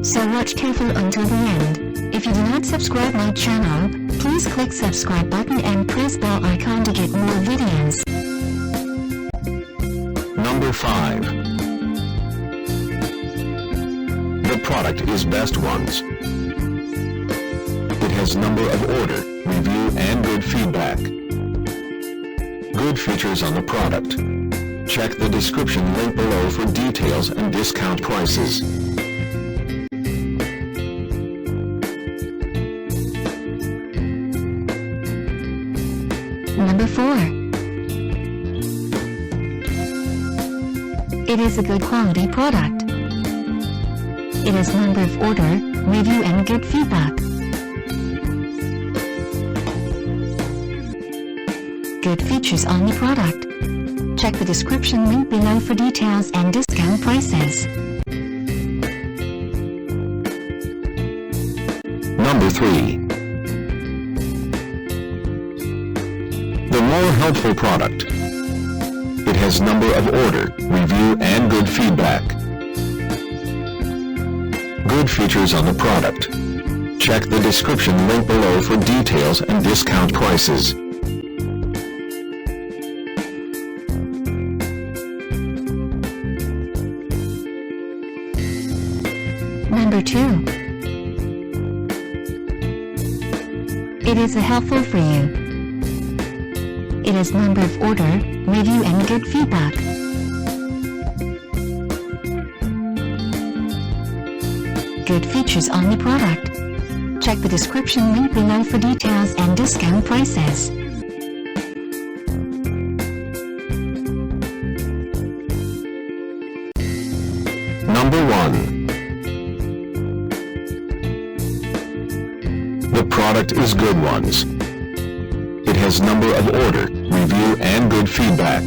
So watch careful until the end. If you do not subscribe my channel, please click subscribe button and press bell icon to get more videos. Number 5. The product is Best Ones. It has number of order, review and good feedback. Good features on the product. Check the description link below for details and discount prices. Number 4. It is a good quality product. It has number of order, review and good feedback. Good features on the product. Check the description link below for details and discount prices. Number 3. The more helpful product. It has number of order, review and good feedback. Good features on the product. Check the description link below for details and discount prices. Number 2. It is helpful for you. It has number of order, review and good feedback. Good features on the product. Check the description link below for details and discount prices. Number 1. The product is Good Ones. It has number of order, review and good feedback.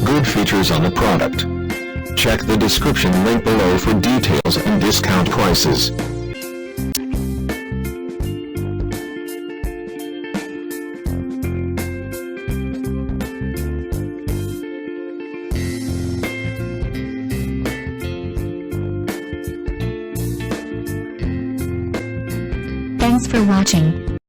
Good features on the product. Check the description link below for details and discount prices. Thanks for watching.